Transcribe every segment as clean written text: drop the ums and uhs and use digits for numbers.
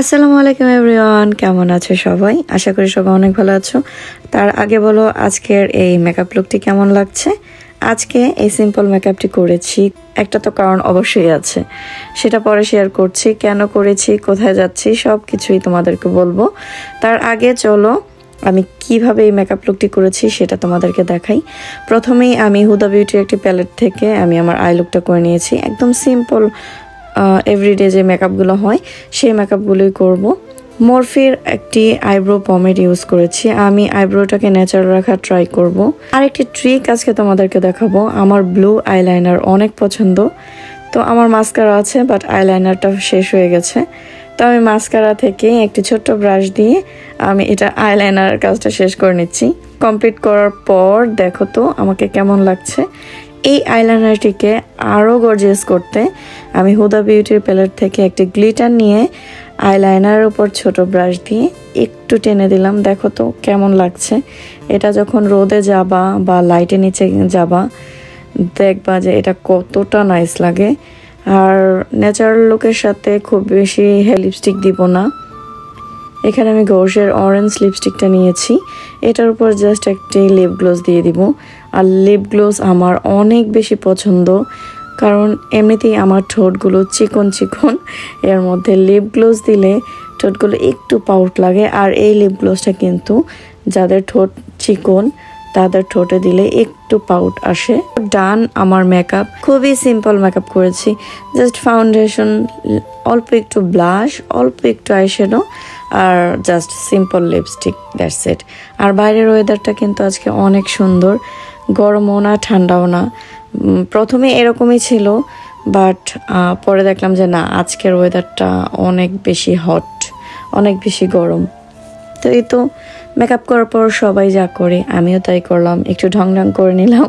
আসসালামু আলাইকুম এভরিওয়ান, কেমন আছো সবাই? আশা করি সবাই অনেক ভালো আছো। তার আগে বলো আজকের এই মেকআপ লুকটি কেমন লাগছে। আজকে এই সিম্পল মেকআপটি করেছি, একটা তো কারণ অবশ্যই আছে, সেটা পরে শেয়ার করছি। কেন করেছি, কোথায় যাচ্ছি, সব কিছুই তোমাদেরকে বলবো। তার আগে চলো আমি কিভাবে এই মেকআপ লুকটি করেছি সেটা তোমাদেরকে দেখাই। প্রথমেই আমি হুদা বিউটির একটি প্যালেট থেকে আমি আমার আই লুকটা করে নিয়েছি। একদম সিম্পল এভরিডে যে মেকআপগুলো হয় সেই মেকআপগুলোই করব। মরফির একটি আইব্রো পমেড ইউজ করেছি। আমি আইব্রোটাকে ন্যাচারাল রাখার ট্রাই করব। আর একটি ট্রিক আজকে তোমাদেরকে দেখাবো। আমার ব্লু আইলাইনার অনেক পছন্দ, তো আমার মাস্কারা আছে বাট আইলাইনারটা শেষ হয়ে গেছে। তো আমি মাস্কারা থেকে একটি ছোট্ট ব্রাশ দিয়ে আমি এটা আইলাইনার কাজটা শেষ করে নিচ্ছি। কমপ্লিট করার পর দেখো তো আমাকে কেমন লাগছে। এই আইলাইনারটিকে আরও গর্জিয়াস করতে আমি হুদা বিউটির প্যালেট থেকে একটি গ্লিটার নিয়ে আইলাইনারের উপর ছোট ব্রাশ দিয়ে একটু টেনে দিলাম। দেখো তো কেমন লাগছে। এটা যখন রোদে যাবা বা লাইটের নিচে যাবা দেখবা যে এটা কতটা নাইস লাগে। আর ন্যাচারাল লুকের সাথে খুব বেশি লিপস্টিক দিব না। এখানে আমি গর্জের অরেঞ্জ লিপস্টিকটা নিয়েছি, এটার উপর জাস্ট একটি লিপ গ্লোজ দিয়ে দিব। আর লিপ গ্লোজ আমার অনেক বেশি পছন্দ, কারণ এমনিতেই আমার ঠোঁটগুলো চিকন চিকন, এর মধ্যে লিপ গ্লোজ দিলে ঠোঁটগুলো একটু পাউট লাগে। আর এই লিপ গ্লোজটা কিন্তু যাদের ঠোঁট চিকন তাদের ঠোঁটে দিলে একটু পাউট আসে। ডান আমার মেকআপ, খুবই সিম্পল মেকআপ করেছি। জাস্ট ফাউন্ডেশন, অল্প একটু ব্লাশ, অল্প একটু আইশ্যাডো আর just simple lipstick, that's it. আর বাইরের ওয়েদারটা কিন্তু আজকে অনেক সুন্দর, গরমও না ঠান্ডাও না। প্রথমে এরকমই ছিল বাট পরে দেখলাম যে না, আজকের ওয়েদারটা অনেক বেশি হট, অনেক বেশি গরম। তো এই তো মেকআপ করার পর সবাই যা করে আমিও তাই করলাম, একটু ঢং ঢং করে নিলাম।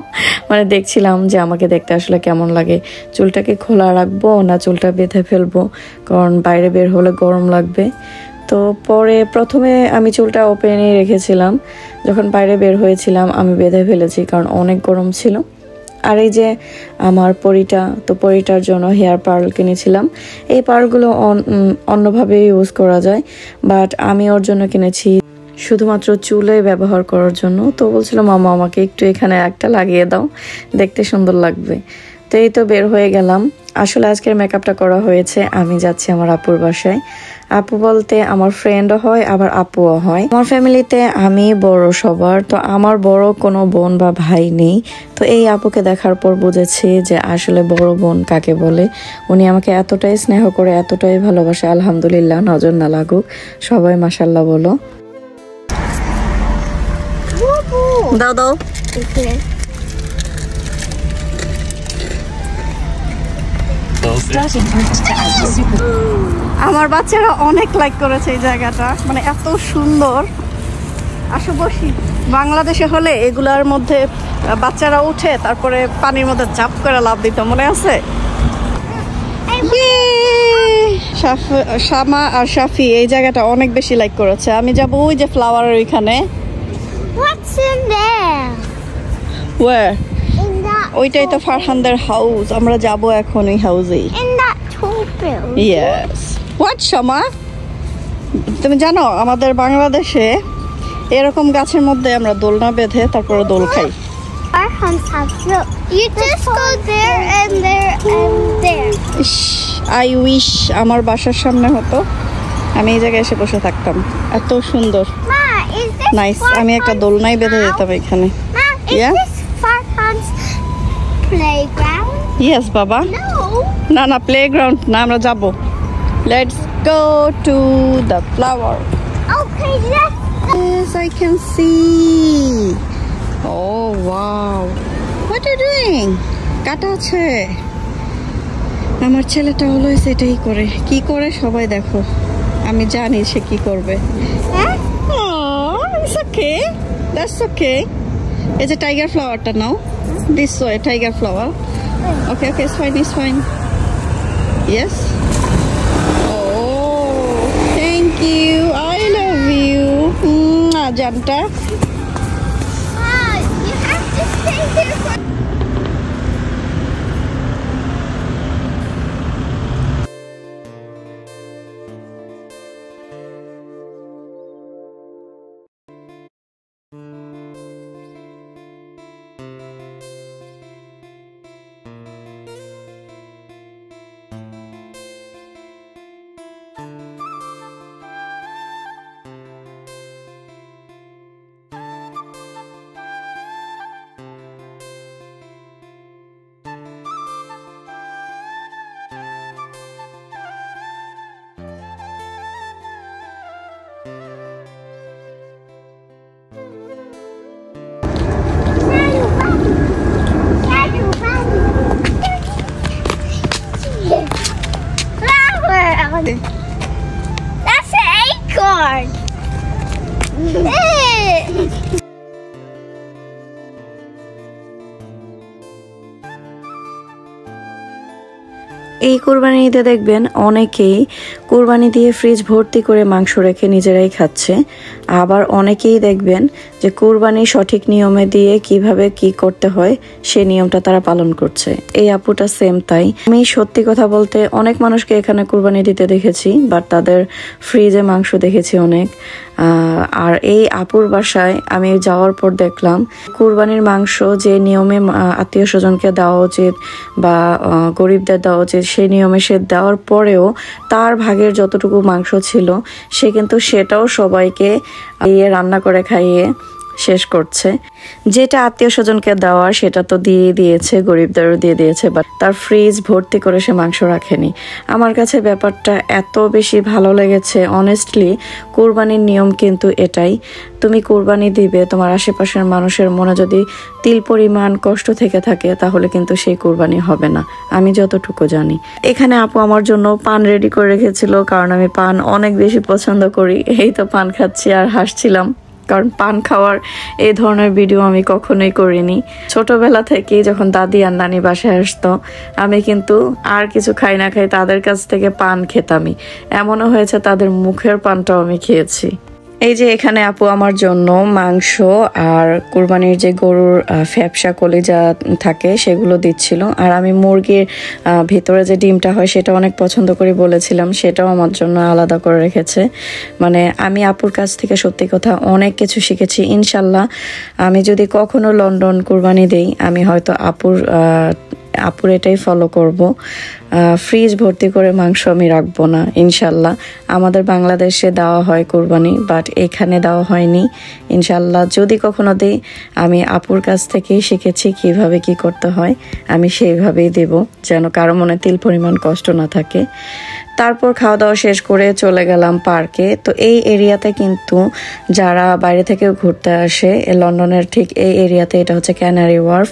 মানে দেখছিলাম যে আমাকে দেখতে আসলে কেমন লাগে। চুলটাকে খোলা রাখবো না চুলটা বেঁধে ফেলবো, কারণ বাইরে বের হলে গরম লাগবে। তো পরে প্রথমে আমি চুলটা ওপেনই রেখেছিলাম, যখন বাইরে বের হয়েছিলাম আমি বেঁধে ফেলেছি কারণ অনেক গরম ছিল। আর এই যে আমার পরিটা, তো পরিটার জন্য হেয়ার পার্ল কিনেছিলাম। এই পার্লগুলো অন্যভাবে ইউজ করা যায়, বাট আমি ওর জন্য কিনেছি শুধুমাত্র চুলে ব্যবহার করার জন্য। তো বলছিল মামা আমাকে একটু এখানে একটা লাগিয়ে দাও, দেখতে সুন্দর লাগবে। তো এই তো বের হয়ে গেলাম। আসলে আজকের মেকআপটা করা হয়েছে, আমি যাচ্ছি আমার আপুর বাসায়। আপু বলতে আমার ফ্রেন্ডও হয় আবার আপুও হয়। আমার ফ্যামিলিতে আমি বড় সবার, তো আমার বড় কোনো বোন বা ভাই নেই। তো এই আপুকে দেখার পর বুঝেছি যে আসলে বড় বোন কাকে বলে। উনি আমাকে এতটাই স্নেহ করে, এতটাই ভালোবাসে, আলহামদুলিল্লাহ, নজর না লাগুক। সবাই মাশাল্লাহ বলো। দাও দাও। আমার বাচ্চারা অনেক লাইক করেছে এই জায়গাটা, মানে এত সুন্দর। আসো বসি। বাংলাদেশে হলে এগুলার মধ্যে বাচ্চারা উঠে তারপরে পানির মধ্যে ঝাপ করে লাফ দিত, মনে আছে? শামা আর শাফি এই জায়গাটা অনেক বেশি লাইক করেছে। আমি যাবো ওই যে ফ্লাওয়ারের ওইখানে। ওইটাই তো ফারহানদের হাউস, আমরা যাব এখন ওই হাউসেই। ইয়েস। হোয়াট শামা, তুমি জানো আমাদের বাংলাদেশে এরকম গাছের মধ্যে আমরা দোলনা বেঁধে তারপরে দোল খাই। আই উইশ আমার বাসার সামনে হতো, আমি এই জায়গায় এসে বসে থাকতাম, এত সুন্দর নাইস। আমি একটা দোলনাই বেঁধে যেতাম এখানে। Playground? Yes, Baba. No. না প্লেগ্রাউন্ড না, আমরা যাব। Let's go to the flower. Okay, let's go. Yes, I can see. Oh, wow. What are you doing? কাটা আছে। আমার ছেলেটা হলো সেটাই করে, কি করে সবাই দেখো, আমি জানি সে কি করবে। Oh, it's okay. That's okay. এই যে টাইগার ফ্লাওয়ারটা নাও। This way, tiger flower. Okay, it's fine. Yes. Oh, thank you. I love you. Janta. You have to stay here for That's an acorn. এই কুরবানি ঈদে দেখবেন অনেকেই কুরবানি দিয়ে ফ্রিজ ভর্তি করে মাংস রেখে নিজেরাই খাচ্ছে, আবার অনেকেই দেখবেন যে কুরবানি সঠিক নিয়মে দিয়ে কিভাবে কি করতে হয় সেই নিয়মটা তারা পালন করছে। এই আপুটা সেম তাই। আমি সত্যি কথা বলতে অনেক মানুষকে এখানে কুরবানি দিতে দেখেছি, বাট তাদের ফ্রিজে মাংস দেখেছি অনেক। আর এই আপুর বাসায় আমি যাওয়ার পর দেখলাম কুরবানির মাংস যে নিয়মে আত্মীয় স্বজনকে দেওয়া উচিত বা গরিবদের দেওয়া উচিত সেই নিয়মে সে দেওয়ার পরেও তার ভাগের যতটুকু মাংস ছিল সে কিন্তু সেটাও সবাইকে রান্না করে খাইয়ে শেষ করছে। যেটা আত্মীয় স্বজনকে দেওয়ার সেটা তো দিয়ে দিয়েছে, গরিবদেরও দিয়ে দিয়েছে, বাট তার ফ্রিজ ভর্তি করে সে মাংস রাখেনি। আমার কাছে ব্যাপারটা এত বেশি ভালো লেগেছে। অনেস্টলি কুরবানির নিয়ম কিন্তু এটাই, তুমি কুরবানি দিবে, তোমার আশেপাশের মানুষের মনে যদি তিল পরিমাণ কষ্ট থেকে থাকে তাহলে কিন্তু সেই কুরবানি হবে না, আমি যতটুকু জানি। এখানে আপু আমার জন্য পান রেডি করে রেখেছিল, কারণ আমি পান অনেক বেশি পছন্দ করি। এই তো পান খাচ্ছি আর হাসছিলাম, কারণ পান খাওয়ার এই ধরনের ভিডিও আমি কখনোই করিনি। ছোটবেলা থেকেই যখন দাদি আর নানি বাসায় আসতো আমি কিন্তু আর কিছু খাই না খাই তাদের কাছ থেকে পান খেতামই। এমনও হয়েছে তাদের মুখের পানটাও আমি খেয়েছি। এই যে এখানে আপু আমার জন্য মাংস আর কুরবানির যে গরুর ফ্যাপসা কলিজা থাকে সেগুলো দিচ্ছিল, আর আমি মুরগির ভিতরে যে ডিমটা হয় সেটা অনেক পছন্দ করি বলেছিলাম, সেটাও আমার জন্য আলাদা করে রেখেছে। মানে আমি আপুর কাছ থেকে সত্যি কথা অনেক কিছু শিখেছি। ইনশাল্লাহ আমি যদি কখনো লন্ডন কুরবানি দেই আমি হয়তো আপুর এটাই ফলো করব। ফ্রিজ ভর্তি করে মাংস আমি রাখবো না ইনশাল্লাহ। আমাদের বাংলাদেশে দেওয়া হয় কুরবানি, বাট এখানে দেওয়া হয়নি। ইনশাল্লাহ যদি কখনো দিই আমি আপুর কাছ থেকেই শিখেছি কিভাবে কি করতে হয়, আমি সেইভাবেই দেব যেন কারো মনে তিল পরিমাণ কষ্ট না থাকে। তারপর খাওয়া দাওয়া শেষ করে চলে গেলাম পার্কে। তো এই এরিয়াতে কিন্তু যারা বাইরে থেকে ঘুরতে আসে, লন্ডনের ঠিক এই এরিয়াতে, এটা হচ্ছে ক্যানারি ওয়ার্ফ,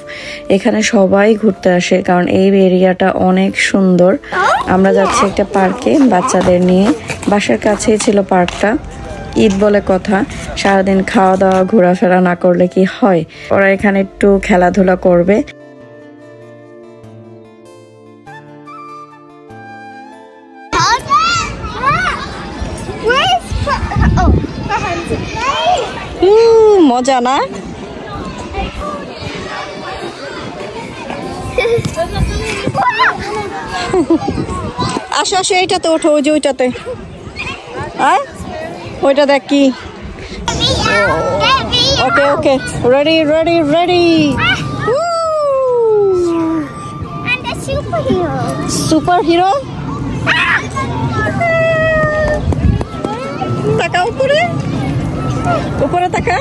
এখানে সবাই ঘুরতে আসে কারণ এই এরিয়াটা অনেক সুন্দর। আমরা যাচ্ছি একটা পার্কে বাচ্চাদের নিয়ে, বাসার কাছেই ছিল পার্কটা। ঈদ বলে কথা, সারাদিন খাওয়া দাওয়া ঘোরাফেরা না করলে কি হয়, ওরা এখানে একটু খেলাধুলা করবে। মজা না? আসো আসো, এইটাতে ওঠো, ওই যে ওইটাতে। ওইটা দেখ কি। Okay okay, ready ready ready. Super hero. তাকা উপরে, উপরে তাকা।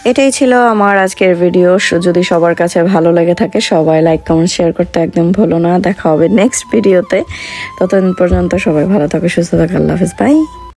এটাই ছিল আমার আজকের ভিডিও। যদি সবার কাছে ভালো লেগে থাকে সবাই লাইক কমেন্ট শেয়ার করতে একদম ভুলো না। দেখা হবে নেক্সট ভিডিওতে। ততদিন পর্যন্ত সবাই ভালো থাকো, সুস্থ থাকো। আল্লাহ হাফেজ, বাই।